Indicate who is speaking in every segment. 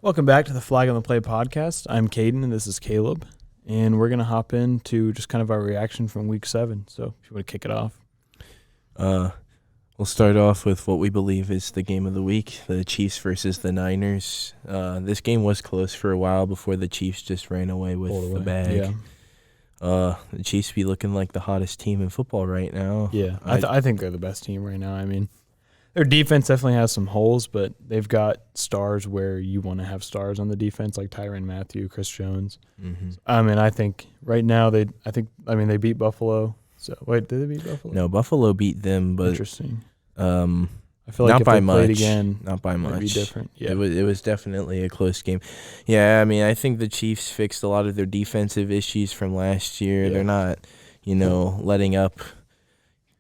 Speaker 1: Welcome back to the Flag on the Play podcast. I'm Caden, and this is Caleb. And we're going to hop into just kind of our reaction from Week 7. So if you want to kick it off.
Speaker 2: We'll start off with what we believe is the game of the week, the Chiefs versus the Niners. This game was close for a while before the Chiefs just ran away with the bag.
Speaker 1: Yeah.
Speaker 2: The Chiefs be looking like the hottest team in football right now.
Speaker 1: Yeah, I think they're the best team right now. I mean, their defense definitely has some holes, but they've got stars where you want to have stars on the defense, like Tyrann Mathieu, Chris Jones.
Speaker 2: Mm-hmm.
Speaker 1: I mean, I think right now they beat Buffalo. So wait, did they beat Buffalo?
Speaker 2: No, Buffalo beat them, but
Speaker 1: interesting.
Speaker 2: I
Speaker 1: feel like
Speaker 2: not
Speaker 1: if
Speaker 2: by
Speaker 1: they
Speaker 2: much.
Speaker 1: played again,
Speaker 2: not by much.
Speaker 1: it'd be different. Yeah,
Speaker 2: it was definitely a close game. Yeah, I mean, I think the Chiefs fixed a lot of their defensive issues from last year.
Speaker 1: Yeah.
Speaker 2: They're not, letting up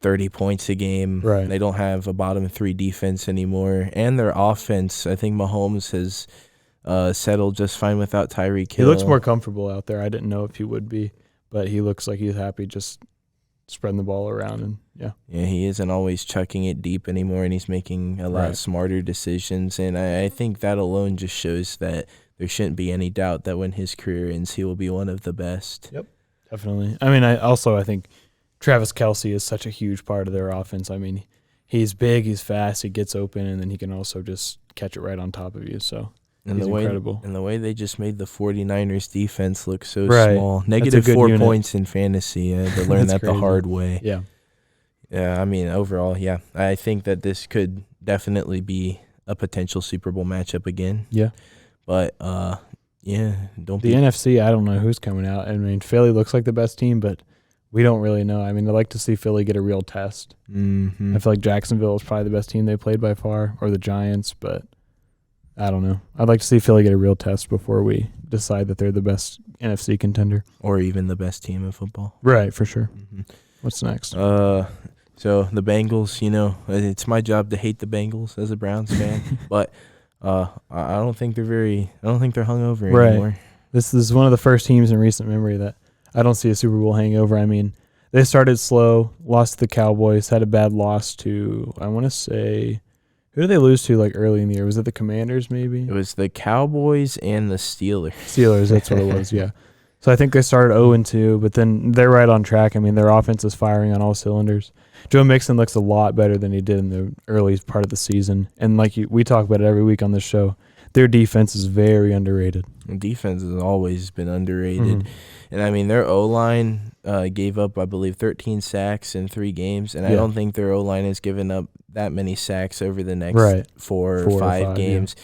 Speaker 2: 30 points a game.
Speaker 1: Right.
Speaker 2: They don't have a bottom three defense anymore, and their offense. I think Mahomes has settled just fine without Tyreek Hill.
Speaker 1: He looks more comfortable out there. I didn't know if he would be, but he looks like he's happy just spreading the ball around. And yeah,
Speaker 2: he isn't always chucking it deep anymore, and he's making a lot smarter decisions. And I think that alone just shows that there shouldn't be any doubt that when his career ends, he will be one of the best.
Speaker 1: Yep, definitely. I mean, I think Travis Kelce is such a huge part of their offense. I mean, he's big, he's fast, he gets open, and then he can also just catch it right on top of you. So he's incredible.
Speaker 2: And the way they just made the 49ers defense look so
Speaker 1: Right.
Speaker 2: small.
Speaker 1: That's a good
Speaker 2: -4
Speaker 1: unit.
Speaker 2: points in fantasy. I had to learn that
Speaker 1: That's
Speaker 2: the hard way.
Speaker 1: Yeah.
Speaker 2: Yeah, I mean, overall, yeah. I think that this could definitely be a potential Super Bowl matchup again.
Speaker 1: Yeah.
Speaker 2: But, don't
Speaker 1: The
Speaker 2: be...
Speaker 1: NFC, I don't know who's coming out. I mean, Philly looks like the best team, but we don't really know. I mean, I'd like to see Philly get a real test.
Speaker 2: Mm-hmm.
Speaker 1: I feel like Jacksonville is probably the best team they played by far, or the Giants, but I don't know. I'd like to see Philly get a real test before we decide that they're the best NFC contender.
Speaker 2: Or even the best team in football.
Speaker 1: Right, for sure.
Speaker 2: Mm-hmm.
Speaker 1: What's next?
Speaker 2: So the Bengals, it's my job to hate the Bengals as a Browns fan, but I don't think they're hungover
Speaker 1: Right.
Speaker 2: anymore.
Speaker 1: This is one of the first teams in recent memory that I don't see a Super Bowl hangover. I mean, they started slow, lost to the Cowboys, had a bad loss to, I want to say, who did they lose to like early in the year? Was it the Commanders maybe?
Speaker 2: It was the Cowboys and the Steelers.
Speaker 1: Steelers, that's what it was, yeah. So I think they started 0-2, but then they're right on track. I mean, their offense is firing on all cylinders. Joe Mixon looks a lot better than he did in the early part of the season. And like we talk about it every week on this show, their defense is very underrated.
Speaker 2: Defense has always been underrated.
Speaker 1: Mm-hmm.
Speaker 2: And, I mean, their O-line gave up, I believe, 13 sacks in 3 games. And I don't think their O-line has given up that many sacks over the next 4 or 5 games. Yeah.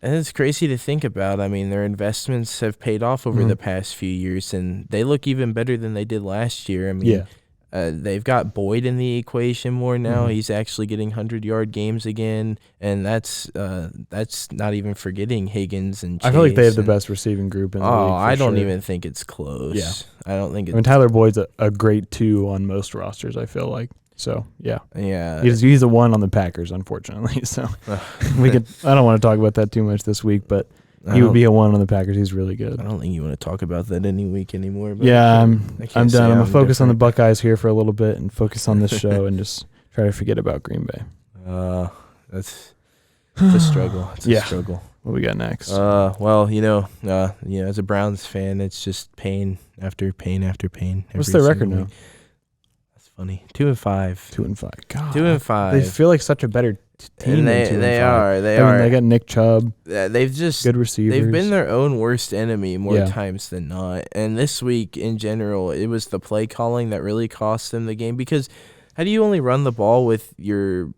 Speaker 2: And it's crazy to think about. I mean, their investments have paid off over the past few years, and they look even better than they did last year. I mean, they've got Boyd in the equation more now. He's actually getting 100-yard games again, and that's not even forgetting Higgins and Chase.
Speaker 1: I feel like they have the best receiving group in the league.
Speaker 2: I don't even think it's close.
Speaker 1: Yeah.
Speaker 2: I don't think it's...
Speaker 1: I mean, Tyler Boyd's a great 2 on most rosters, I feel like. So, yeah.
Speaker 2: Yeah.
Speaker 1: He's a 1 on the Packers, unfortunately. So, I don't want to talk about that too much this week, but he would be a 1 on the Packers. He's really good.
Speaker 2: I don't think you want to talk about that any week anymore. But
Speaker 1: yeah, I'm done. I'm going to focus on the
Speaker 2: different.
Speaker 1: Buckeyes here for a little bit and focus on this show and just try to forget about Green Bay.
Speaker 2: That's a struggle. It's a
Speaker 1: Yeah.
Speaker 2: struggle.
Speaker 1: What we got next?
Speaker 2: Well, as a Browns fan, it's just pain after pain after pain.
Speaker 1: What's their record now?
Speaker 2: That's funny. 2-5.
Speaker 1: 2-5. God.
Speaker 2: 2-5.
Speaker 1: They feel like such a better team than 2-5.
Speaker 2: They are.
Speaker 1: They got Nick Chubb.
Speaker 2: They've just
Speaker 1: good receivers.
Speaker 2: They've been their own worst enemy more times than not. And this week in general, it was the play calling that really cost them the game, because how do you only run the ball with your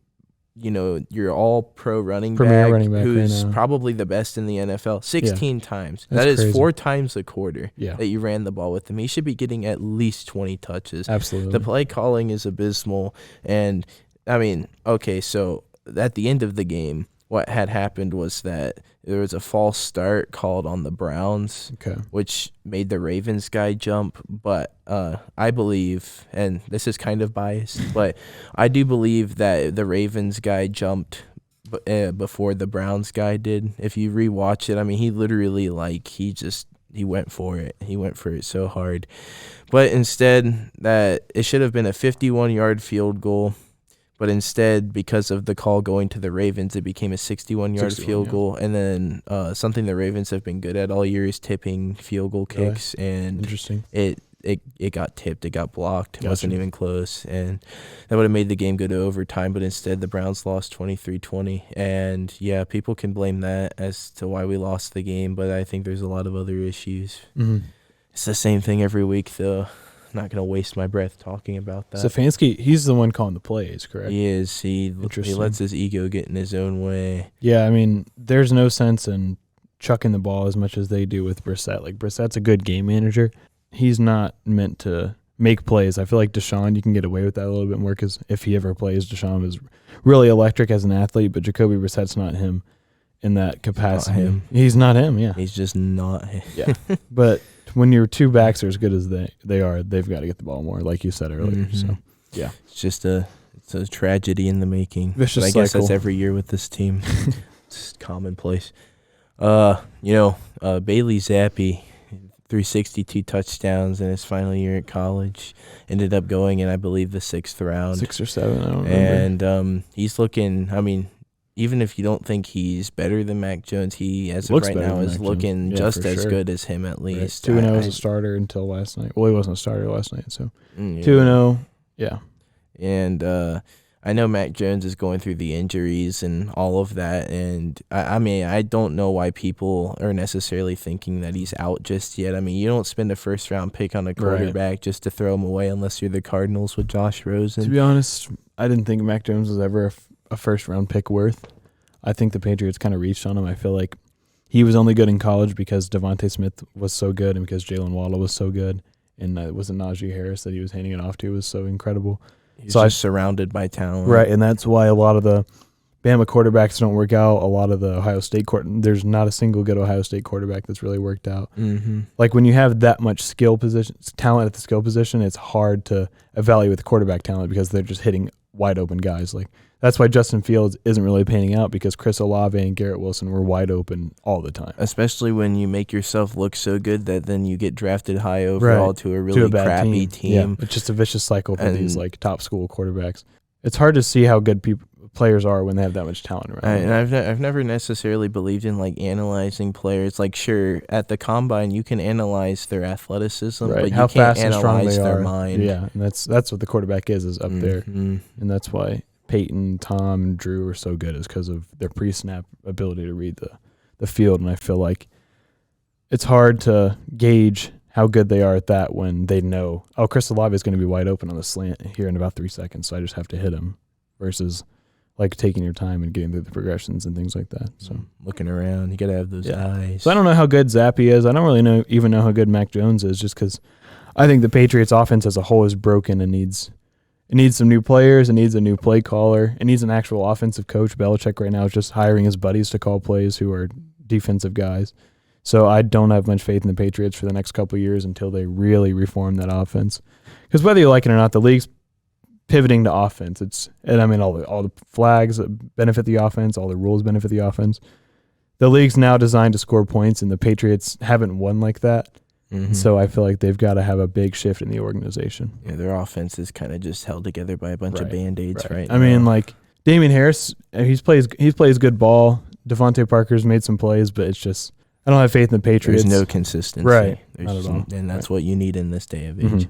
Speaker 2: all-pro running back who's probably the best in the NFL 16 times? That is crazy. 4 times a quarter that you ran the ball with him. He should be getting at least 20 touches.
Speaker 1: Absolutely.
Speaker 2: The play calling is abysmal. And, I mean, okay, so at the end of the game, what had happened was that there was a false start called on the Browns, which made the Ravens guy jump. But I believe, and this is kind of biased, but I do believe that the Ravens guy jumped before the Browns guy did. If you rewatch it, I mean, he literally, he went for it. He went for it so hard. But instead, that it should have been a 51-yard field goal. But instead, because of the call going to the Ravens, it became a 61-yard field goal. And then something the Ravens have been good at all year is tipping field goal kicks. And
Speaker 1: interesting.
Speaker 2: It got tipped. It got blocked. It wasn't even close. And that would have made the game go to overtime. But instead, the Browns lost 23-20. And, yeah, people can blame that as to why we lost the game. But I think there's a lot of other issues.
Speaker 1: Mm-hmm.
Speaker 2: It's the same thing every week, though. I'm not going to waste my breath talking about that.
Speaker 1: Stefanski, he's the one calling the plays, correct?
Speaker 2: He is. He lets his ego get in his own way.
Speaker 1: Yeah, I mean, there's no sense in chucking the ball as much as they do with Brissett. Like, Brissett's a good game manager. He's not meant to make plays. I feel like Deshaun, you can get away with that a little bit more because if he ever plays, Deshaun is really electric as an athlete, but Jacoby Brissett's not him in that capacity. He's not him, yeah.
Speaker 2: He's just not him.
Speaker 1: Yeah. But when your two backs are as good as they are, they've got to get the ball more, like you said earlier. Mm-hmm. So, yeah.
Speaker 2: It's just a tragedy in the making.
Speaker 1: Vicious
Speaker 2: but I guess that's every year with this team. It's commonplace. Bailey Zappi, 362 touchdowns in his final year at college. Ended up going in, I believe, the 6th round.
Speaker 1: 6 or 7, I don't remember.
Speaker 2: And he's looking, I mean, even if you don't think he's better than Mac Jones, he, as of right now, is looking just as good as him at least.
Speaker 1: 2-0 as a starter until last night. Well, he wasn't a starter last night, so 2-0, yeah.
Speaker 2: And I know Mac Jones is going through the injuries and all of that, and I mean, I don't know why people are necessarily thinking that he's out just yet. I mean, you don't spend a first-round pick on a quarterback just to throw him away unless you're the Cardinals with Josh Rosen.
Speaker 1: To be honest, I didn't think Mac Jones was ever a first-round pick worth. I think the Patriots kind of reached on him. I feel like he was only good in college because Devontae Smith was so good and because Jalen Waddle was so good, and it wasn't Najee Harris that he was handing it off to was so incredible.
Speaker 2: He's just surrounded by talent.
Speaker 1: Right, and that's why a lot of the Bama quarterbacks don't work out. A lot of the Ohio State there's not a single good Ohio State quarterback that's really worked out.
Speaker 2: Mm-hmm.
Speaker 1: Like when you have that much talent at the skill position, it's hard to evaluate the quarterback talent because they're just hitting wide open guys. Like that's why Justin Fields isn't really panning out because Chris Olave and Garrett Wilson were wide open all the time.
Speaker 2: Especially when you make yourself look so good that then you get drafted high overall to a really crappy team.
Speaker 1: Yeah, it's just a vicious cycle for these like top school quarterbacks. It's hard to see how good players are when they have that much talent around.
Speaker 2: And I've never necessarily believed in like analyzing players. Like sure, at the combine you can analyze their athleticism, but you can't analyze their mind.
Speaker 1: Yeah, and that's what the quarterback is up there, and that's why Peyton, Tom, and Drew are so good is because of their pre-snap ability to read the field. And I feel like it's hard to gauge how good they are at that when they know, oh, Chris Olave is going to be wide open on the slant here in about 3 seconds, so I just have to hit him, versus like taking your time and getting through the progressions and things like that. So
Speaker 2: looking around, you got to have those eyes.
Speaker 1: So I don't know how good Zappi is. I don't really even know how good Mac Jones is, just because I think the Patriots offense as a whole is broken and needs some new players. It needs a new play caller. It needs an actual offensive coach. Belichick right now is just hiring his buddies to call plays who are defensive guys. So I don't have much faith in the Patriots for the next couple of years until they really reform that offense. Because whether you like it or not, the league's pivoting to offense. All the flags benefit the offense. All the rules benefit the offense. The league's now designed to score points, and the Patriots haven't won like that. Mm-hmm. So I feel like they've got to have a big shift in the organization.
Speaker 2: Yeah, their offense is kind of just held together by a bunch of Band-Aids right now.
Speaker 1: I mean, like, Damian Harris, he plays good ball. Devontae Parker's made some plays, but it's just, I don't have faith in the Patriots.
Speaker 2: There's no consistency.
Speaker 1: Right.
Speaker 2: Not at all. And that's what you need in this day of age.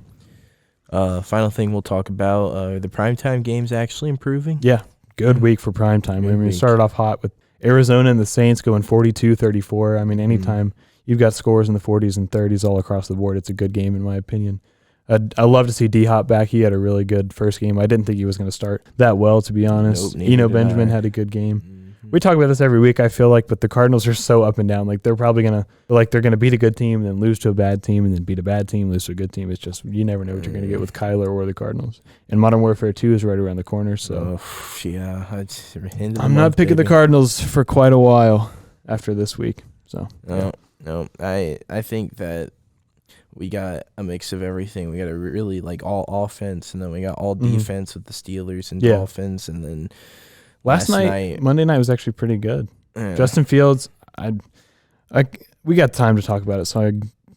Speaker 2: Mm-hmm. Final thing we'll talk about, are the primetime games actually improving?
Speaker 1: Yeah, good week for primetime. We started off hot with Arizona and the Saints going 42-34. I mean, anytime you've got scores in the 40s and 30s all across the board, it's a good game in my opinion. I love to see D-Hop back. He had a really good first game. I didn't think he was going to start that well, to be honest. Eno Benjamin had a good game. Mm-hmm. We talk about this every week, I feel like, but the Cardinals are so up and down. Like they're probably going to beat a good team and then lose to a bad team and then beat a bad team, lose to a good team. It's just, you never know what you're going to get with Kyler or the Cardinals. And Modern Warfare 2 is right around the corner, so. I'm not picking the Cardinals for quite a while after this week. So.
Speaker 2: No, I think that we got a mix of everything. We got a really all offense, and then we got all defense with the Steelers and Dolphins, and then
Speaker 1: last night, Monday night was actually pretty good. Yeah. Justin Fields, we got time to talk about it, so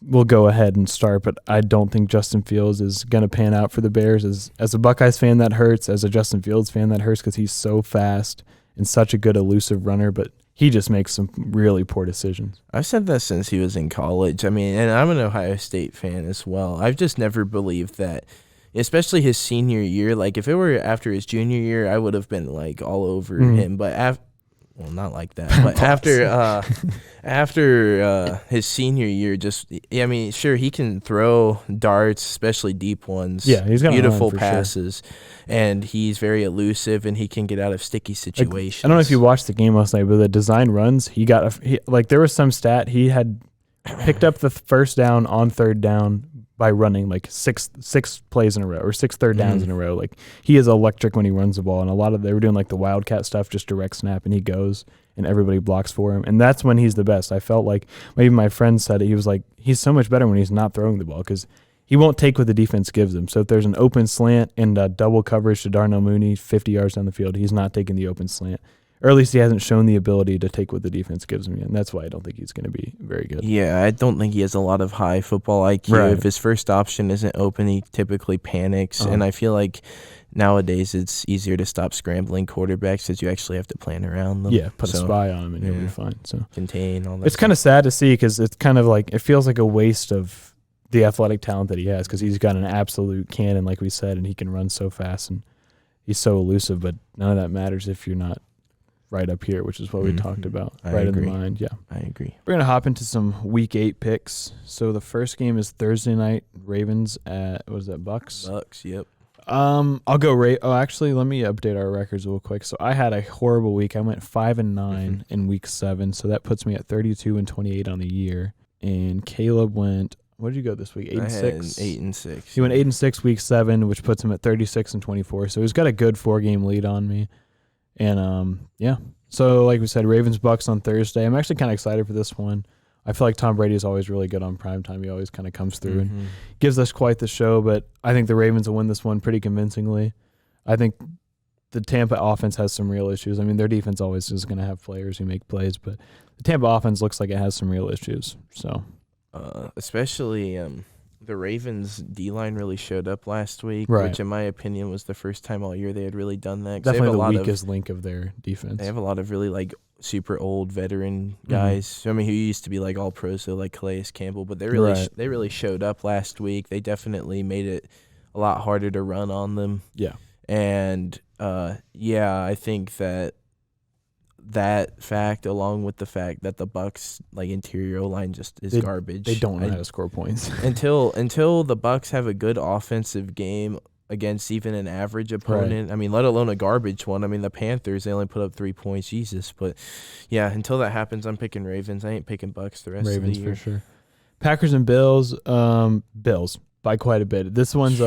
Speaker 1: will go ahead and start, but I don't think Justin Fields is going to pan out for the Bears. As a Buckeyes fan, that hurts. As a Justin Fields fan, that hurts because he's so fast and such a good elusive runner, but he just makes some really poor decisions.
Speaker 2: I've said that since he was in college. I mean, and I'm an Ohio State fan as well. I've just never believed that, especially his senior year. Like, if it were after his junior year, I would have been, like, all over him. But well, not like that. But after his senior year, I mean, sure, he can throw darts, especially deep ones.
Speaker 1: Yeah, he's got
Speaker 2: beautiful passes, and he's very elusive, and he can get out of sticky situations.
Speaker 1: I don't know if you watched the game last night, but the design runs, there was some stat he had picked up the first down on third down by running like six plays in a row or 6 third downs in a row. Like, he is electric when he runs the ball, and they were doing like the wildcat stuff, just direct snap, and he goes and everybody blocks for him, and that's when he's the best. I felt like maybe my friend said it. He was like, he's so much better when he's not throwing the ball because he won't take what the defense gives him. So if there's an open slant and double coverage to Darnell Mooney 50 yards down the field, he's not taking the open slant. Or at least he hasn't shown the ability to take what the defense gives him yet. And that's why I don't think he's going to be very good.
Speaker 2: Yeah, I don't think he has a lot of high football IQ.
Speaker 1: Right.
Speaker 2: If his first option isn't open, he typically panics. And I feel like nowadays it's easier to stop scrambling quarterbacks because you actually have to plan around them.
Speaker 1: Yeah, put a spy on him and he'll be fine. So
Speaker 2: contain all that.
Speaker 1: It's kind of sad to see because it's kind of like, it feels like a waste of the athletic talent that he has because he's got an absolute cannon, like we said, and he can run so fast and he's so elusive, but none of that matters if you're not right up here, which is what we talked about.
Speaker 2: I
Speaker 1: right
Speaker 2: agree.
Speaker 1: in the mind. Yeah,
Speaker 2: I agree.
Speaker 1: We're going to hop into some Week 8 picks. So the first game is Thursday night, Ravens at, what is that, Bucks?
Speaker 2: Bucks, yep.
Speaker 1: I'll go actually, let me update our records real quick. So I had a horrible week. I went 5-9 in Week 7, so that puts me at 32-28 on the year. And Caleb went, what did you go this week? 8-6.
Speaker 2: 8-6.
Speaker 1: He went 8-6 Week 7, which puts him at 36-24. So he's got a good 4-game lead on me. And yeah, so like we said, Ravens Bucks on Thursday. I'm actually kind of excited for this one. I feel like Tom Brady is always really good on primetime. He always kind of comes through and gives us quite the show. But I think the Ravens will win this one pretty convincingly. I think the Tampa offense has some real issues. I mean, their defense always is going to have players who make plays, but the Tampa offense looks like it has some real issues. So,
Speaker 2: especially the Ravens D-line really showed up last week,
Speaker 1: right,
Speaker 2: which in my opinion was the first time all year they had really done that.
Speaker 1: Definitely the weakest link of their defense.
Speaker 2: They have a lot of really like super old veteran guys. I mean, who used to be like all pros, so like Calais Campbell, but they really showed up last week. They definitely made it a lot harder to run on them.
Speaker 1: Yeah.
Speaker 2: And I think that fact, along with the fact that the Bucks like interior O-line just is garbage.
Speaker 1: They don't know how to score points
Speaker 2: until the Bucks have a good offensive game against even an average opponent. Right. I mean, let alone a garbage one. I mean, the Panthers, they only put up 3 points. Jesus, but yeah, until that happens, I'm picking Ravens. I ain't picking Bucks the rest of the year.
Speaker 1: Ravens for sure. Packers and Bills. Bills by quite a bit. This one's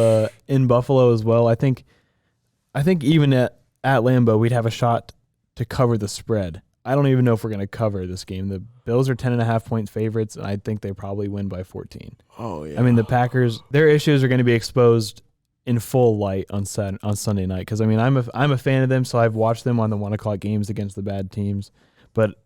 Speaker 1: in Buffalo as well. I think even at Lambeau, we'd have a shot to cover the spread. I don't even know if we're going to cover this game. The Bills are 10.5-point favorites, and I think they probably win by 14.
Speaker 2: Oh, yeah.
Speaker 1: I mean, the Packers, their issues are going to be exposed in full light on Sunday night because, I mean, I'm a fan of them, so I've watched them on the 1 o'clock games against the bad teams. But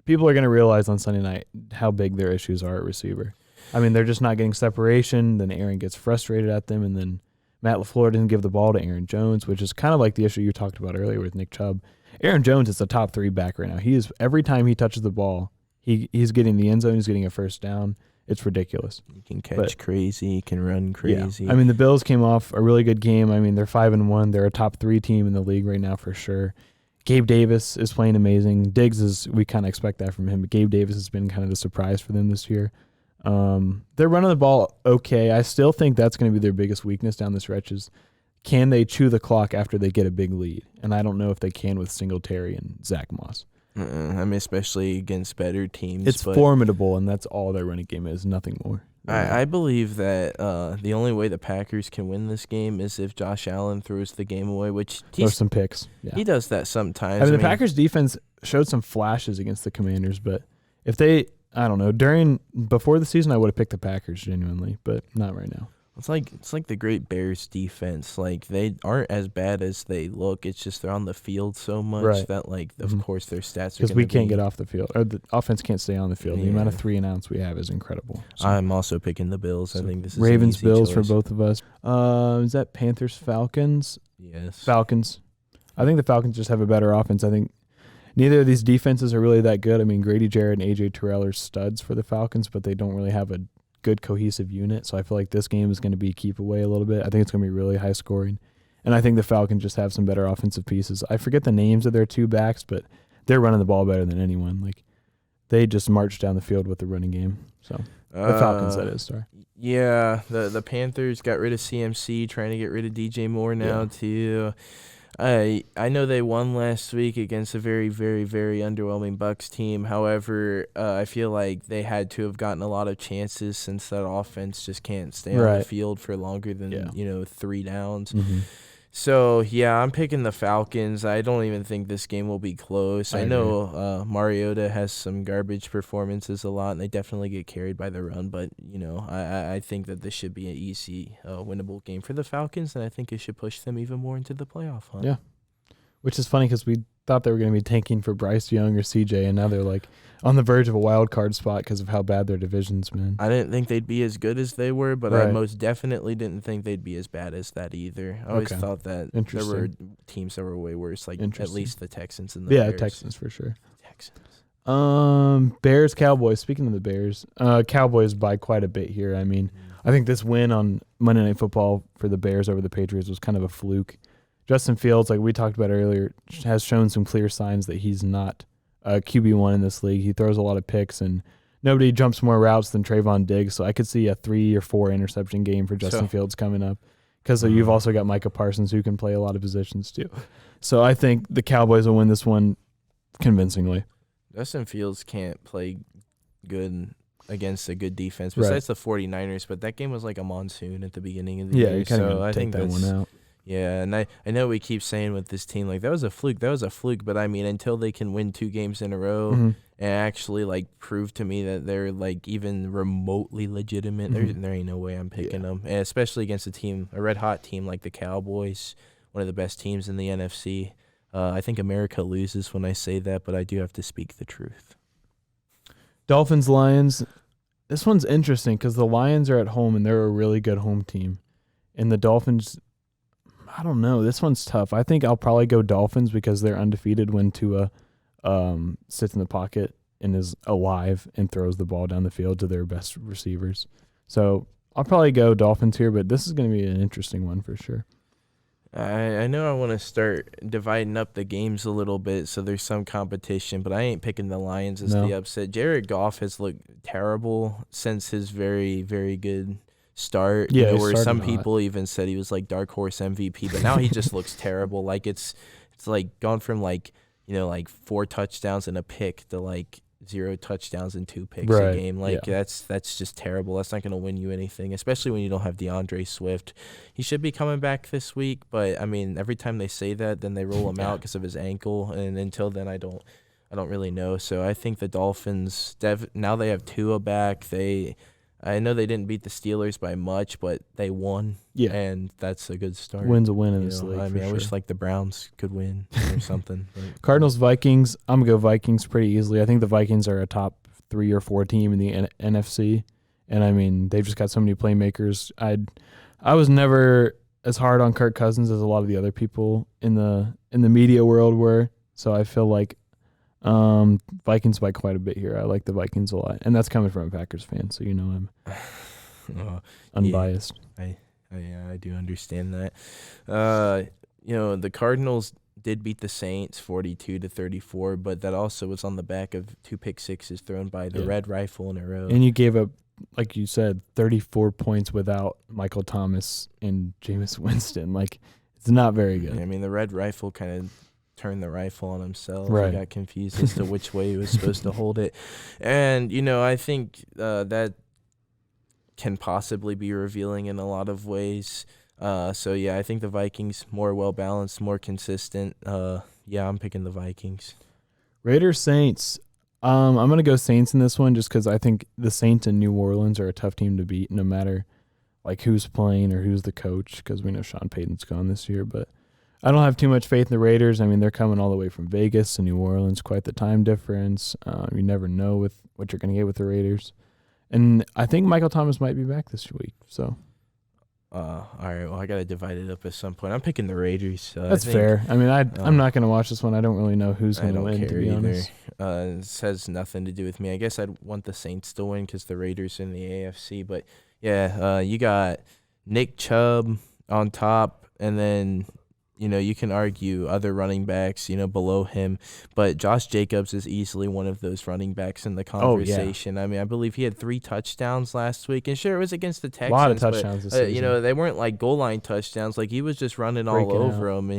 Speaker 1: people are going to realize on Sunday night how big their issues are at receiver. I mean, they're just not getting separation. Then Aaron gets frustrated at them, and then Matt LaFleur doesn't give the ball to Aaron Jones, which is kind of like the issue you talked about earlier with Nick Chubb. Aaron Jones is the top 3 back right now. He is, every time he touches the ball, he's getting the end zone. He's getting a first down. It's ridiculous.
Speaker 2: He can catch crazy. He can run crazy.
Speaker 1: Yeah. I mean, the Bills came off a really good game. I mean, they're 5-1. They're a top 3 team in the league right now for sure. Gabe Davis is playing amazing. Diggs we kind of expect that from him, but Gabe Davis has been kind of the surprise for them this year. They're running the ball okay. I still think that's going to be their biggest weakness down the stretches. Can they chew the clock after they get a big lead? And I don't know if they can with Singletary and Zach Moss.
Speaker 2: I mean, especially against better teams.
Speaker 1: It's formidable, and that's all their running game is, nothing more.
Speaker 2: I believe that the only way the Packers can win this game is if Josh Allen throws the game away, which
Speaker 1: throws some picks. Yeah.
Speaker 2: He does that sometimes.
Speaker 1: I mean, the Packers defense showed some flashes against the Commanders, but if they, I don't know, before the season, I would have picked the Packers genuinely, but not right now.
Speaker 2: It's like the great Bears defense. Like, they aren't as bad as they look. It's just they're on the field so much that, like, of course their stats are
Speaker 1: because we can't get off the field, or the offense can't stay on the field. The amount of 3 and outs we have is incredible.
Speaker 2: So, I'm also picking the Bills. I think this is
Speaker 1: Ravens Bills
Speaker 2: choice.
Speaker 1: for both of us. Is that Panthers Falcons?
Speaker 2: Yes,
Speaker 1: Falcons. I think the Falcons just have a better offense. I think neither of these defenses are really that good. I mean, Grady Jarrett and AJ Terrell are studs for the Falcons, but they don't really have a good cohesive unit. So I feel like this game is going to be keep away a little bit. I think it's going to be really high scoring. And I think the Falcons just have some better offensive pieces. I forget the names of their 2 backs, but they're running the ball better than anyone. Like, they just march down the field with the running game. So the Falcons, that is, sorry.
Speaker 2: Yeah, the Panthers got rid of CMC, trying to get rid of DJ Moore now too. I know they won last week against a very, very, very underwhelming Bucs team. However, I feel like they had to have gotten a lot of chances since that offense just can't stay on the field for longer than 3 downs. So, yeah, I'm picking the Falcons. I don't even think this game will be close. I know Mariota has some garbage performances a lot, and they definitely get carried by the run. But, I think that this should be an easy, winnable game for the Falcons, and I think it should push them even more into the playoff hunt.
Speaker 1: Yeah, which is funny because we thought they were going to be tanking for Bryce Young or CJ, and now they're, like, on the verge of a wild card spot because of how bad their division's been.
Speaker 2: I didn't think they'd be as good as they were, but I most definitely didn't think they'd be as bad as that either. I always thought that there were teams that were way worse, like at least the Texans and the Bears.
Speaker 1: Texans for sure.
Speaker 2: Texans.
Speaker 1: Bears, Cowboys. Speaking of the Bears, Cowboys by quite a bit here. I mean, I think this win on Monday Night Football for the Bears over the Patriots was kind of a fluke. Justin Fields, like we talked about earlier, has shown some clear signs that he's not QB1 in this league. He throws a lot of picks, and nobody jumps more routes than Trayvon Diggs. So I could see a 3 or 4 interception game for Justin Fields coming up, because you've also got Micah Parsons who can play a lot of positions too. So I think the Cowboys will win this one convincingly.
Speaker 2: Justin Fields can't play good against a good defense besides the 49ers, but that game was like a monsoon at the beginning of the year.
Speaker 1: You so I think that one out.
Speaker 2: Yeah, and I know we keep saying with this team, like, that was a fluke, but I mean, until they can win 2 games in a row and actually, like, prove to me that they're, like, even remotely legitimate, there ain't no way I'm picking them, and especially against a red-hot team like the Cowboys, one of the best teams in the NFC. I think America loses when I say that, but I do have to speak the truth.
Speaker 1: Dolphins, Lions. This one's interesting because the Lions are at home, and they're a really good home team, and the Dolphins, I don't know. This one's tough. I think I'll probably go Dolphins because they're undefeated when Tua sits in the pocket and is alive and throws the ball down the field to their best receivers. So I'll probably go Dolphins here, but this is going to be an interesting one for sure.
Speaker 2: I know I want to start dividing up the games a little bit so there's some competition, but I ain't picking the Lions as the upset. Jared Goff has looked terrible since his very, very good start.
Speaker 1: Yeah,
Speaker 2: where some people even said he was like dark horse MVP, but now he just looks terrible. Like it's like gone from like 4 touchdowns and a pick to like 0 touchdowns and 2 picks a game. Like that's just terrible. That's not going to win you anything, especially when you don't have DeAndre Swift. He should be coming back this week, but I mean, every time they say that, then they roll him out because of his ankle, and until then, I don't really know. So I think the Dolphins, now they have Tua back. I know they didn't beat the Steelers by much, but they won. Yeah, and that's a good start.
Speaker 1: Win's a win in this league.
Speaker 2: I mean, I wish like the Browns could win or something.
Speaker 1: Cardinals, Vikings. I'm gonna go Vikings pretty easily. I think the Vikings are a top 3 or 4 team in the NFC, and I mean they've just got so many playmakers. I was never as hard on Kirk Cousins as a lot of the other people in the media world were. So I feel like Vikings by quite a bit here. I like the Vikings a lot, and that's coming from a Packers fan, so I'm unbiased.
Speaker 2: I do understand that. The Cardinals did beat the Saints 42-34, but that also was on the back of 2 pick sixes thrown by the Red Rifle in a row.
Speaker 1: And you gave up, like you said, 34 points without Michael Thomas and Jameis Winston. Like, it's not very good.
Speaker 2: I mean, the Red Rifle kind of turned the rifle on himself. He got confused as to which way he was supposed to hold it. And, I think that can possibly be revealing in a lot of ways. I think the Vikings, more well-balanced, more consistent. I'm picking the Vikings.
Speaker 1: Raiders, Saints. I'm going to go Saints in this one just because I think the Saints in New Orleans are a tough team to beat no matter like who's playing or who's the coach, because we know Sean Payton's gone this year. But I don't have too much faith in the Raiders. I mean, they're coming all the way from Vegas to New Orleans, quite the time difference. You never know with what you're going to get with the Raiders. And I think Michael Thomas might be back this week. So,
Speaker 2: all right. Well, I got to divide it up at some point. I'm picking the Raiders.
Speaker 1: That's fair. I mean, I'm not going to watch this one. I don't really know who's going to win, to be honest.
Speaker 2: This has nothing to do with me. I guess I'd want the Saints to win because the Raiders in the AFC. But, yeah, you got Nick Chubb on top, and then – you can argue other running backs, below him. But Josh Jacobs is easily one of those running backs in the conversation. Oh, yeah. I mean, I believe he had 3 touchdowns last week. And sure, it was against the Texans.
Speaker 1: A lot of touchdowns this season.
Speaker 2: They weren't like goal line touchdowns. Like, he was just running all over them.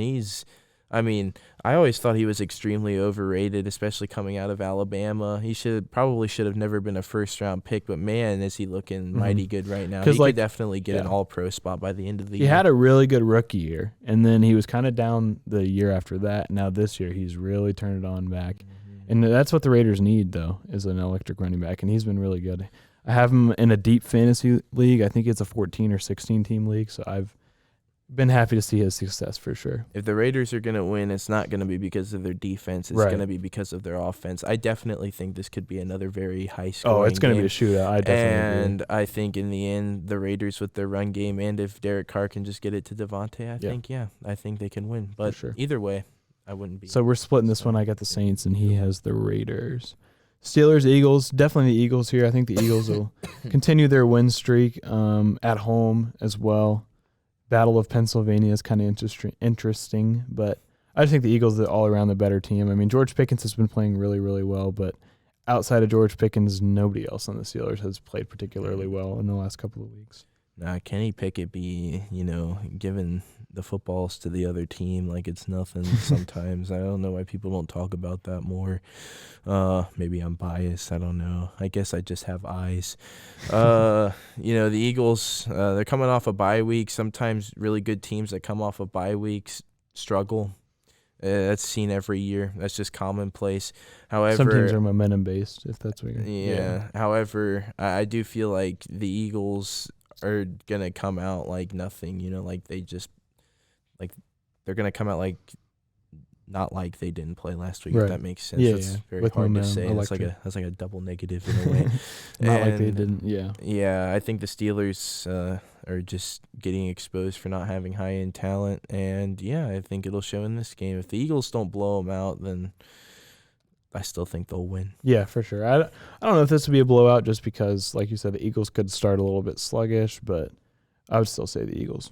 Speaker 2: And I always thought he was extremely overrated, especially coming out of Alabama. He probably should have never been a first-round pick, but, man, is he looking mighty good right now. He could definitely get an all-pro spot by the end of the year.
Speaker 1: He had a really good rookie year, and then he was kind of down the year after that. Now this year he's really turned it on back. Mm-hmm. And that's what the Raiders need, though, is an electric running back, and he's been really good. I have him in a deep fantasy league. I think it's a 14 or 16-team league, so I've been happy to see his success for sure.
Speaker 2: If the Raiders are going to win, it's not going to be because of their defense. It's going to be because of their offense. I definitely think this could be another very high-scoring game.
Speaker 1: Oh, it's going to be a shootout. I definitely agree.
Speaker 2: I think in the end, the Raiders with their run game, and if Derek Carr can just get it to Devontae, I think they can win. But either way, I wouldn't be.
Speaker 1: So we're splitting this one. I got the Saints, and he has the Raiders. Steelers, Eagles, definitely the Eagles here. I think the Eagles will continue their win streak at home as well. Battle of Pennsylvania is kind of interesting, but I just think the Eagles are all around the better team. I mean, George Pickens has been playing really, really well, but outside of George Pickens, nobody else on the Steelers has played particularly well in the last couple of weeks.
Speaker 2: Kenny Pickett be, giving the footballs to the other team like it's nothing sometimes. I don't know why people don't talk about that more. Maybe I'm biased. I don't know. I guess I just have eyes. The Eagles, they're coming off a bye week. Sometimes really good teams that come off of bye weeks struggle. That's seen every year. That's just commonplace. However,
Speaker 1: some teams are momentum-based, if that's what you're...
Speaker 2: Yeah. However, I do feel like the Eagles are going to come out like nothing, like they just, like they're going to come out like, not like they didn't play last week, if that makes sense.
Speaker 1: Yeah,
Speaker 2: That's very hard to say. That's like a double negative in a way.
Speaker 1: Not like they didn't, yeah.
Speaker 2: Yeah, I think the Steelers are just getting exposed for not having high-end talent, and yeah, I think it'll show in this game. If the Eagles don't blow them out, then I still think they'll win.
Speaker 1: Yeah, for sure. I don't know if this would be a blowout just because, like you said, the Eagles could start a little bit sluggish, but I would still say the Eagles.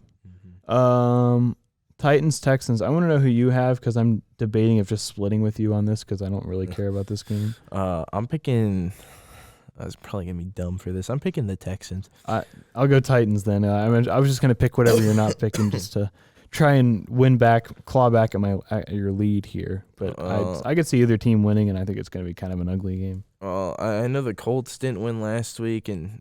Speaker 1: Mm-hmm. Titans, Texans. I want to know who you have because I'm debating if just splitting with you on this because I don't really care about this game.
Speaker 2: I'm picking – I was probably going to be dumb for this. I'm picking the Texans.
Speaker 1: I'll go Titans then. I was just going to pick whatever you're not picking just to try and claw back at your lead here. But I could see either team winning, and I think it's going to be kind of an ugly game.
Speaker 2: Well, I know the Colts didn't win last week, and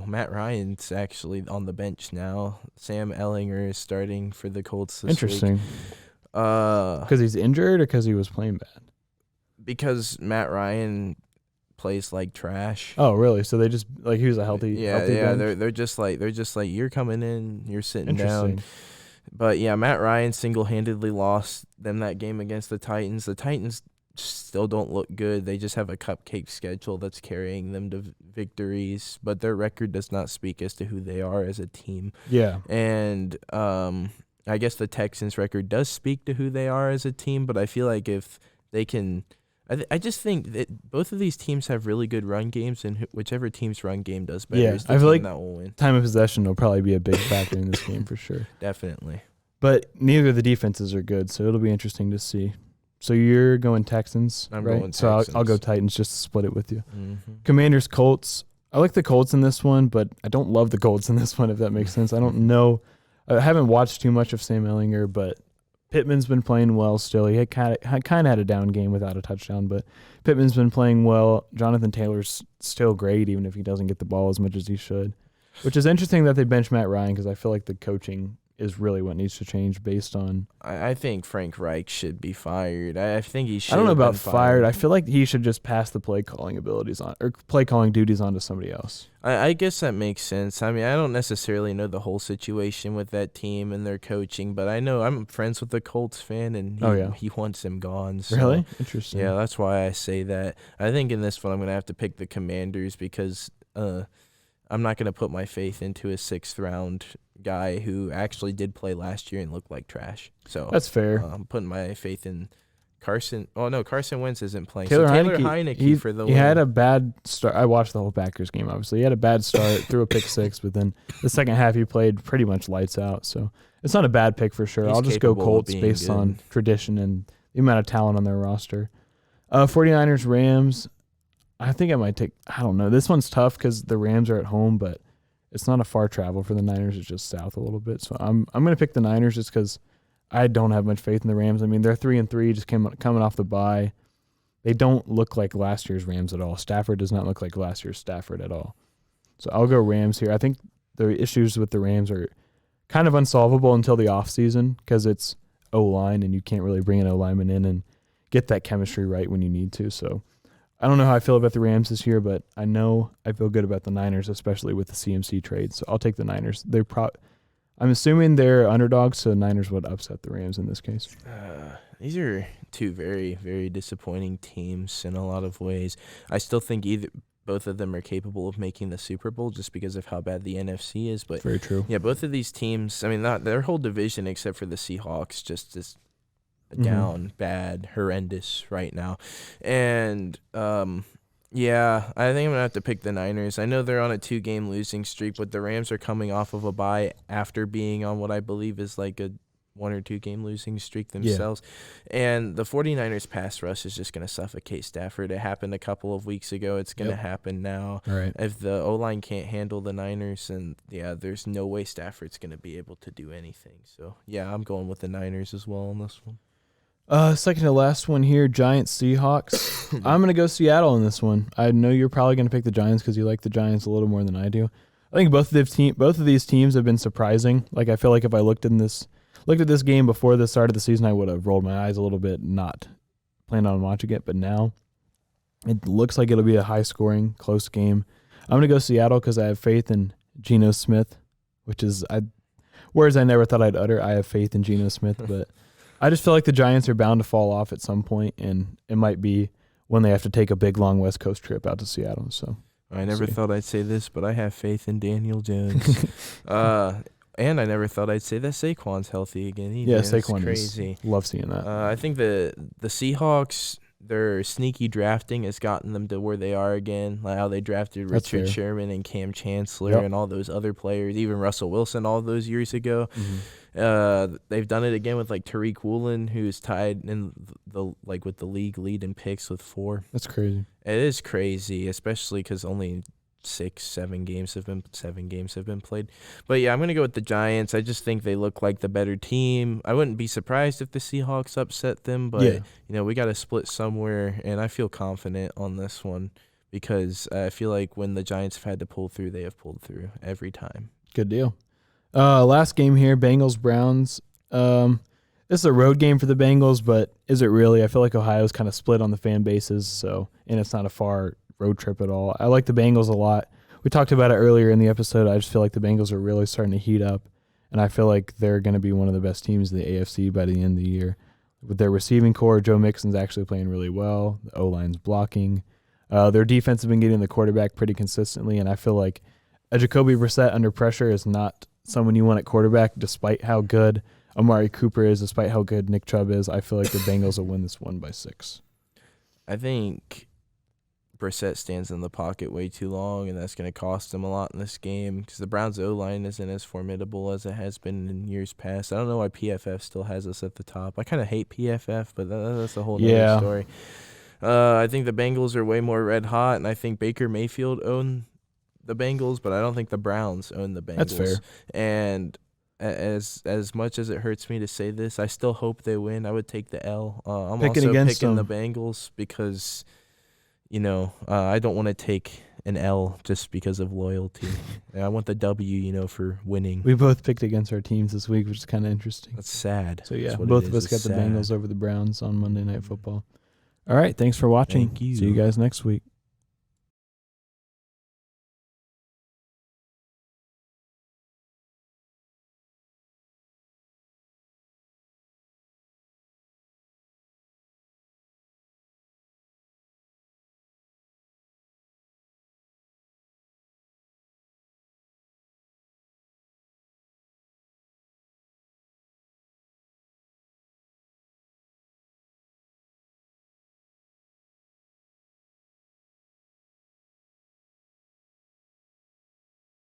Speaker 2: Matt Ryan's actually on the bench now. Sam Ehlinger is starting for the Colts this week.
Speaker 1: Interesting. Because he's injured or because he was playing bad?
Speaker 2: Because Matt Ryan plays like trash.
Speaker 1: Oh, really? So they just like he was a healthy.
Speaker 2: Bench? They're just like you're coming in, you're sitting down. But yeah, Matt Ryan single-handedly lost them that game against the Titans. The Titans still don't look good. They just have a cupcake schedule that's carrying them to victories, but their record does not speak as to who they are as a team. Yeah. And I guess the Texans' record does speak to who they are as a team, but I feel like if they can I just think that both of these teams have really good run games, and whichever team's run game does better is the team that will win.
Speaker 1: Time of possession will probably be a big factor in this game for sure.
Speaker 2: Definitely.
Speaker 1: But neither of the defenses are good, so it'll be interesting to see. So you're going Texans,
Speaker 2: I'm
Speaker 1: right?
Speaker 2: going Texans.
Speaker 1: So I'll go Titans just to split it with you. Mm-hmm. Commanders, Colts. I like the Colts in this one, but I don't love the Colts in this one, if that makes sense. I don't know. I haven't watched too much of Sam Ehlinger, but Pittman's been playing well still. He kind of had a down game without a touchdown, but Pittman's been playing well. Jonathan Taylor's still great, even if he doesn't get the ball as much as he should, which is interesting that they bench Matt Ryan because I feel like the coaching is really what needs to change based on.
Speaker 2: I think Frank Reich should be fired. I think he should.
Speaker 1: I don't know
Speaker 2: have
Speaker 1: about
Speaker 2: been
Speaker 1: fired. I feel like he should just pass the play calling abilities on, or play calling duties on to somebody else.
Speaker 2: I guess that makes sense. I mean, I don't necessarily know the whole situation with that team and their coaching, but I know I'm friends with the Colts fan, and he wants him gone. So,
Speaker 1: really? Interesting.
Speaker 2: Yeah, that's why I say that. I think in this one I'm going to have to pick the Commanders because I'm not going to put my faith into a 6th round guy who actually did play last year and looked like trash. So
Speaker 1: that's fair.
Speaker 2: I'm putting my faith in Carson. Oh no, Carson Wentz isn't playing.
Speaker 1: Taylor
Speaker 2: Heineke for the
Speaker 1: he
Speaker 2: win.
Speaker 1: had a bad start. I watched the whole Packers game. Obviously, he had a bad start, threw a pick 6, but then the second half he played pretty much lights out. So it's not a bad pick for sure.
Speaker 2: He's
Speaker 1: I'll just go
Speaker 2: capable of
Speaker 1: Colts
Speaker 2: being
Speaker 1: based
Speaker 2: good.
Speaker 1: on tradition and the amount of talent on their roster. 49ers Rams. I think I might take. I don't know. This one's tough because the Rams are at home, but it's not a far travel for the Niners. It's just south a little bit. So I'm going to pick the Niners just because I don't have much faith in the Rams. I mean, they're 3-3, just coming off the bye. They don't look like last year's Rams at all. Stafford does not look like last year's Stafford at all. So I'll go Rams here. I think the issues with the Rams are kind of unsolvable until the offseason because it's O-line, and you can't really bring an O-lineman in and get that chemistry right when you need to. So I don't know how I feel about the Rams this year, but I know I feel good about the Niners, especially with the CMC trade. So I'll take the Niners. I'm assuming they're underdogs, so the Niners would upset the Rams in this case.
Speaker 2: These are two very, very disappointing teams in a lot of ways. I still think both of them are capable of making the Super Bowl just because of how bad the NFC is. But
Speaker 1: very true.
Speaker 2: Yeah, both of these teams, I mean, their whole division except for the Seahawks just is down, bad, horrendous right now. And yeah, I think I'm going to have to pick the Niners. I know they're on a 2-game losing streak, but the Rams are coming off of a bye after being on what I believe is like a 1 or 2 game losing streak themselves. Yeah. And the 49ers pass rush is just going to suffocate Stafford. It happened a couple of weeks ago. It's going to happen now.
Speaker 1: All right.
Speaker 2: If the O-line can't handle the Niners, and there's no way Stafford's going to be able to do anything. So, yeah, I'm going with the Niners as well on this one.
Speaker 1: Second to last one here, Giants Seahawks. I'm going to go Seattle in this one. I know you're probably going to pick the Giants because you like the Giants a little more than I do. I think both of these teams have been surprising. Like, I feel like if I looked at this game before the start of the season, I would have rolled my eyes a little bit, not planned on watching it. But now it looks like it'll be a high-scoring, close game. I'm going to go Seattle because I have faith in Geno Smith, which is words I never thought I'd utter. I have faith in Geno Smith, but I just feel like the Giants are bound to fall off at some point, and it might be when they have to take a big, long West Coast trip out to Seattle. So
Speaker 2: I never thought I'd say this, but I have faith in Daniel Jones. And I never thought I'd say that Saquon's healthy again either.
Speaker 1: Yeah, Saquon is
Speaker 2: crazy.
Speaker 1: Love seeing that.
Speaker 2: I think the Seahawks, their sneaky drafting has gotten them to where they are again. Like how they drafted Richard Sherman and Cam Chancellor and all those other players, even Russell Wilson all those years ago. Mm-hmm. They've done it again with like Tariq Woolen, who's tied in with the league lead in picks with 4.
Speaker 1: That's crazy.
Speaker 2: It is crazy, especially because only 7 games have been played. But yeah, I'm gonna go with the Giants. I just think they look like the better team. I wouldn't be surprised if the Seahawks upset them, but we got to split somewhere, and I feel confident on this one because I feel like when the Giants have had to pull through, they have pulled through every time.
Speaker 1: Good deal. Last game here, Bengals Browns. This is a road game for the Bengals, but is it really? I feel like Ohio's kind of split on the fan bases, and it's not a far road trip at all. I like the Bengals a lot. We talked about it earlier in the episode. I just feel like the Bengals are really starting to heat up, and I feel like they're going to be one of the best teams in the AFC by the end of the year. With their receiving core, Joe Mixon's actually playing really well. The O-line's blocking. Their defense has been getting the quarterback pretty consistently, and I feel like a Jacoby Brissett under pressure is not someone you want at quarterback, despite how good Amari Cooper is, despite how good Nick Chubb is. I feel like the Bengals will win this one by 6.
Speaker 2: I think Brissett stands in the pocket way too long, and that's going to cost him a lot in this game because the Browns' O-line isn't as formidable as it has been in years past. I don't know why PFF still has us at the top. I kind of hate PFF, but that's a whole nother story. I think the Bengals are way more red hot, and I think Baker Mayfield owned the Bengals, but I don't think the Browns own the Bengals.
Speaker 1: That's fair.
Speaker 2: And as much as it hurts me to say this, I still hope they win. I would take the L. I'm also picking the Bengals because – I don't want to take an L just because of loyalty. I want the W, for winning.
Speaker 1: We both picked against our teams this week, which is kind of interesting.
Speaker 2: That's sad.
Speaker 1: So yeah, both of us got the Bengals over the Browns on Monday Night Football. All right, thanks for watching.
Speaker 2: Thank you.
Speaker 1: See you guys next week.